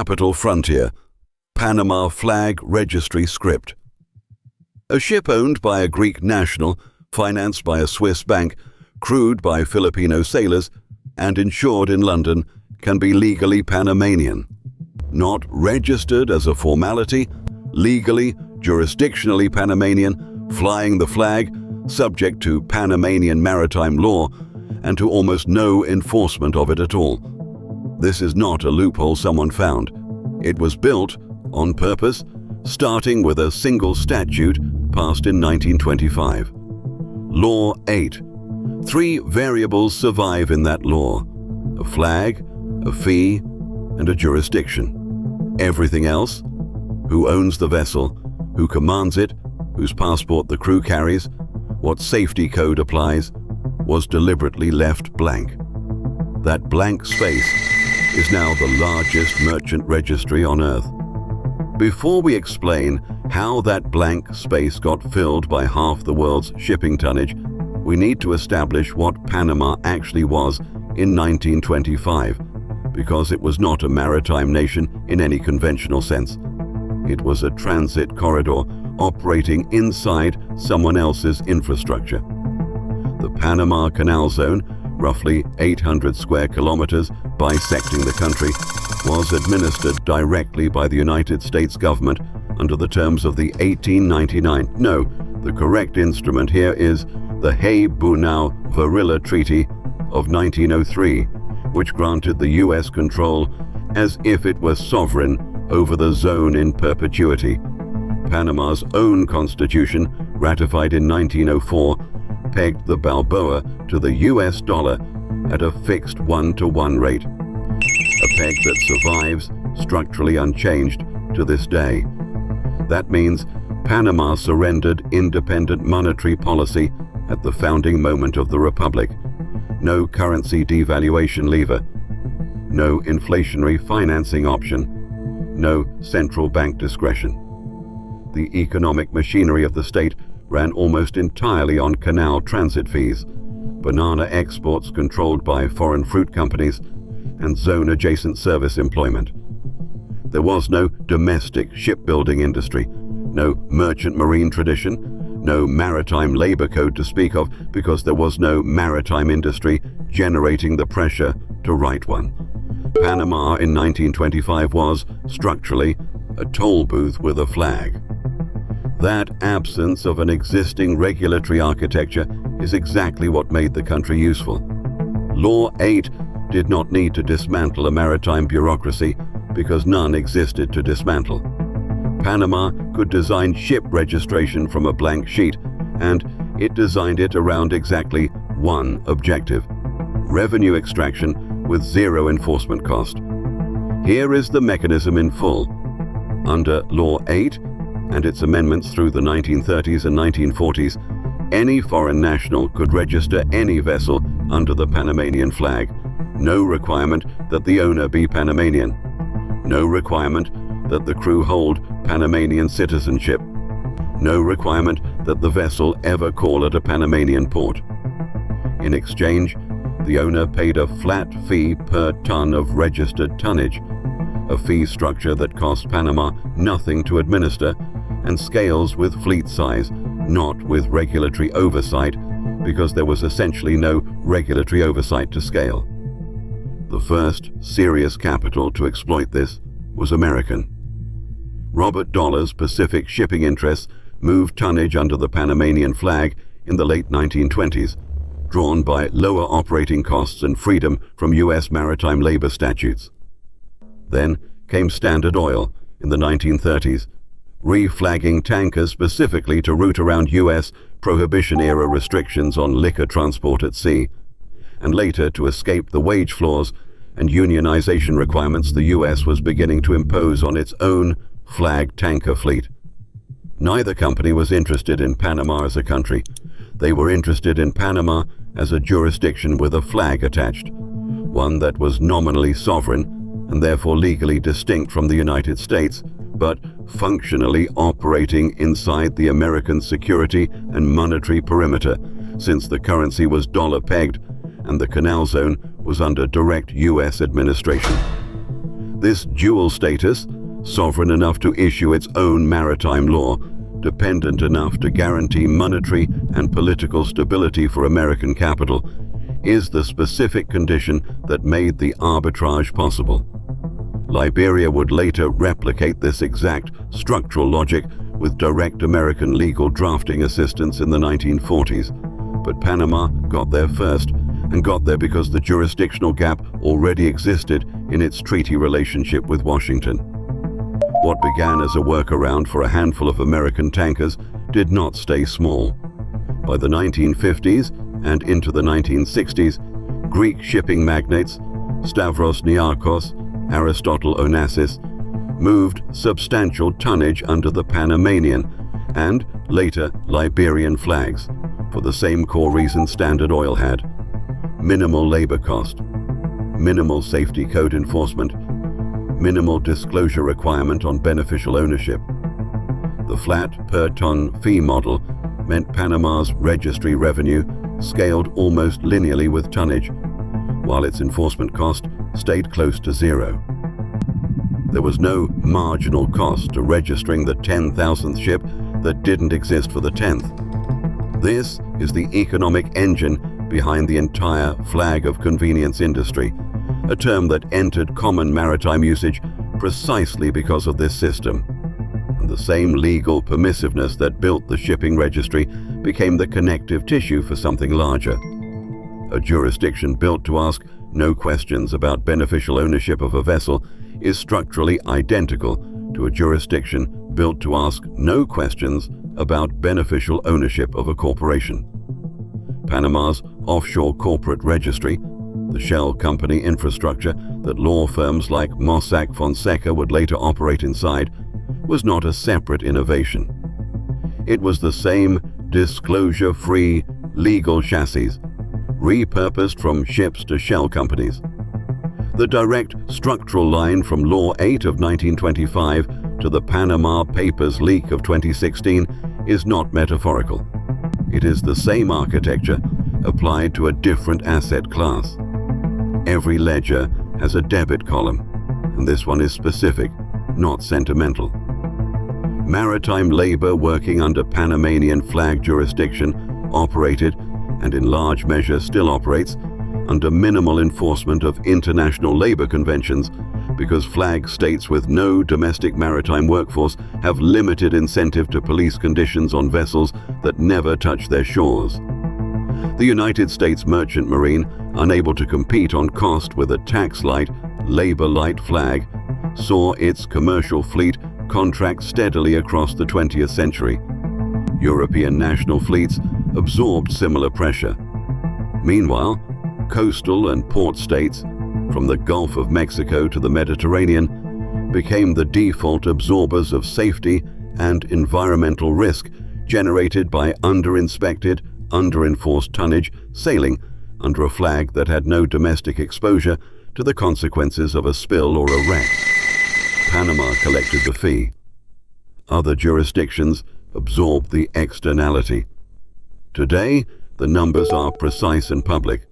capital frontier, Panama Flag Registry Script. A ship owned by a Greek national, financed by a Swiss bank, crewed by Filipino sailors, and insured in London can be legally Panamanian. Not registered as a formality, legally, jurisdictionally Panamanian, flying the flag, subject to Panamanian maritime law, and to almost no enforcement of it at all. This is not a loophole someone found. It was built on purpose, starting with a single statute passed in 1925. Law 8. 3 variables survive in that law: a flag, a fee, and a jurisdiction. Everything else, who owns the vessel, who commands it, whose passport the crew carries, what safety code applies, was deliberately left blank. That blank space is now the largest merchant registry on Earth. Before we explain how that blank space got filled by half the world's shipping tonnage, we need to establish what Panama actually was in 1925, because it was not a maritime nation in any conventional sense. It was a transit corridor operating inside someone else's infrastructure. The Panama Canal Zone, roughly 800 square kilometers bisecting the country, was administered directly by the United States government under the terms of the 1899. No, the correct instrument here is the Hay-Bunau-Varilla Treaty of 1903, which granted the U.S. control as if it were sovereign over the zone in perpetuity. Panama's own constitution, ratified in 1904, pegged the Balboa to the US dollar at a fixed 1-to-1 rate, a peg that survives, structurally unchanged, to this day. That means Panama surrendered independent monetary policy at the founding moment of the Republic. No currency devaluation lever, no inflationary financing option, no central bank discretion. The economic machinery of the state ran almost entirely on canal transit fees, banana exports controlled by foreign fruit companies, and zone-adjacent service employment. There was no domestic shipbuilding industry, no merchant marine tradition, no maritime labor code to speak of, because there was no maritime industry generating the pressure to write one. Panama in 1925 was, structurally, a toll booth with a flag. That absence of an existing regulatory architecture is exactly what made the country useful. Law 8 did not need to dismantle a maritime bureaucracy because none existed to dismantle. Panama could design ship registration from a blank sheet, and it designed it around exactly one objective: revenue extraction with zero enforcement cost. Here is the mechanism in full. Under Law 8 and its amendments through the 1930s and 1940s, any foreign national could register any vessel under the Panamanian flag. No requirement that the owner be Panamanian. No requirement that the crew hold Panamanian citizenship. No requirement that the vessel ever call at a Panamanian port. In exchange, the owner paid a flat fee per ton of registered tonnage, a fee structure that cost Panama nothing to administer and scales with fleet size, not with regulatory oversight, because there was essentially no regulatory oversight to scale. The first serious capital to exploit this was American. Robert Dollar's Pacific shipping interests moved tonnage under the Panamanian flag in the late 1920s, drawn by lower operating costs and freedom from U.S. maritime labor statutes. Then came Standard Oil in the 1930s, reflagging tankers specifically to route around U.S. Prohibition-era restrictions on liquor transport at sea, and later to escape the wage floors and unionization requirements the U.S. was beginning to impose on its own flag tanker fleet. Neither company was interested in Panama as a country. They were interested in Panama as a jurisdiction with a flag attached, one that was nominally sovereign and therefore legally distinct from the United States, but functionally operating inside the American security and monetary perimeter, since the currency was dollar-pegged and the Canal Zone was under direct U.S. administration. This dual status, sovereign enough to issue its own maritime law, dependent enough to guarantee monetary and political stability for American capital, is the specific condition that made the arbitrage possible. Liberia would later replicate this exact structural logic with direct American legal drafting assistance in the 1940s, but Panama got there first, and got there because the jurisdictional gap already existed in its treaty relationship with Washington. What began as a workaround for a handful of American tankers did not stay small. By the 1950s and into the 1960s, Greek shipping magnates, Stavros Niarchos, Aristotle Onassis, moved substantial tonnage under the Panamanian and, later, Liberian flags, for the same core reason Standard Oil had: minimal labor cost, minimal safety code enforcement, minimal disclosure requirement on beneficial ownership. The flat per-ton fee model meant Panama's registry revenue scaled almost linearly with tonnage, while its enforcement cost stayed close to zero. There was no marginal cost to registering the 10,000th ship that didn't exist for the 10th. This is the economic engine behind the entire flag of convenience industry, a term that entered common maritime usage precisely because of this system. And the same legal permissiveness that built the shipping registry became the connective tissue for something larger. A jurisdiction built to ask no questions about beneficial ownership of a vessel is structurally identical to a jurisdiction built to ask no questions about beneficial ownership of a corporation. Panama's offshore corporate registry, the shell company infrastructure that law firms like Mossack Fonseca would later operate inside, was not a separate innovation. It was the same disclosure-free legal chassis, repurposed from ships to shell companies. The direct structural line from Law 8 of 1925 to the Panama Papers leak of 2016 is not metaphorical. It is the same architecture applied to a different asset class. Every ledger has a debit column, and this one is specific, not sentimental. Maritime labor working under Panamanian flag jurisdiction operated, and in large measure still operates, under minimal enforcement of international labor conventions because flag states with no domestic maritime workforce have limited incentive to police conditions on vessels that never touch their shores. The United States Merchant Marine, unable to compete on cost with a tax-light, labor-light flag, saw its commercial fleet contract steadily across the 20th century. European national fleets absorbed similar pressure. Meanwhile, coastal and port states, from the Gulf of Mexico to the Mediterranean, became the default absorbers of safety and environmental risk generated by under-inspected, under-enforced tonnage sailing under a flag that had no domestic exposure to the consequences of a spill or a wreck. Panama collected the fee. Other jurisdictions absorbed the externality. Today, the numbers are precise and public.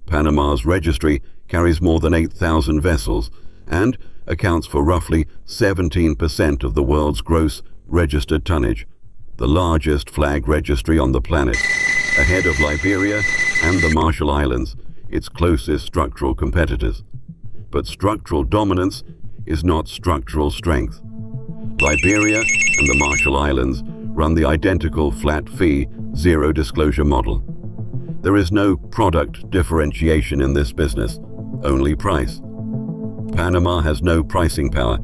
Panama's registry carries more than 8,000 vessels and accounts for roughly 17% of the world's gross registered tonnage, the largest flag registry on the planet, ahead of Liberia and the Marshall Islands, its closest structural competitors. But structural dominance is not structural strength. Liberia and the Marshall Islands run the identical flat-fee, zero-disclosure model. There is no product differentiation in this business, only price. Panama has no pricing power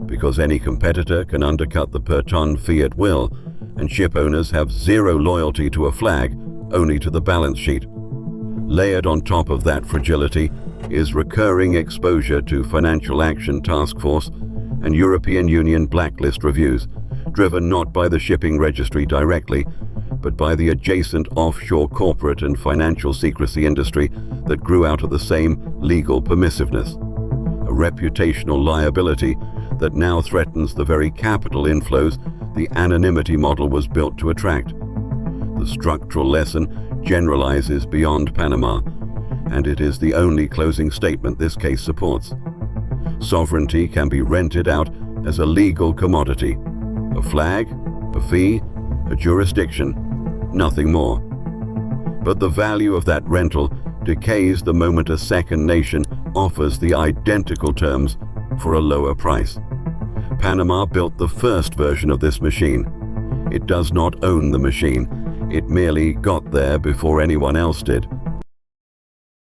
because any competitor can undercut the per-ton fee at will, and ship owners have zero loyalty to a flag, only to the balance sheet. Layered on top of that fragility is recurring exposure to Financial Action Task Force and European Union blacklist reviews, driven not by the shipping registry directly, but by the adjacent offshore corporate and financial secrecy industry that grew out of the same legal permissiveness. A reputational liability that now threatens the very capital inflows the anonymity model was built to attract. The structural lesson generalizes beyond Panama, and it is the only closing statement this case supports. Sovereignty can be rented out as a legal commodity. A flag, a fee, a jurisdiction, nothing more. But the value of that rental decays the moment a second nation offers the identical terms for a lower price. Panama built the first version of this machine. It does not own the machine. It merely got there before anyone else did.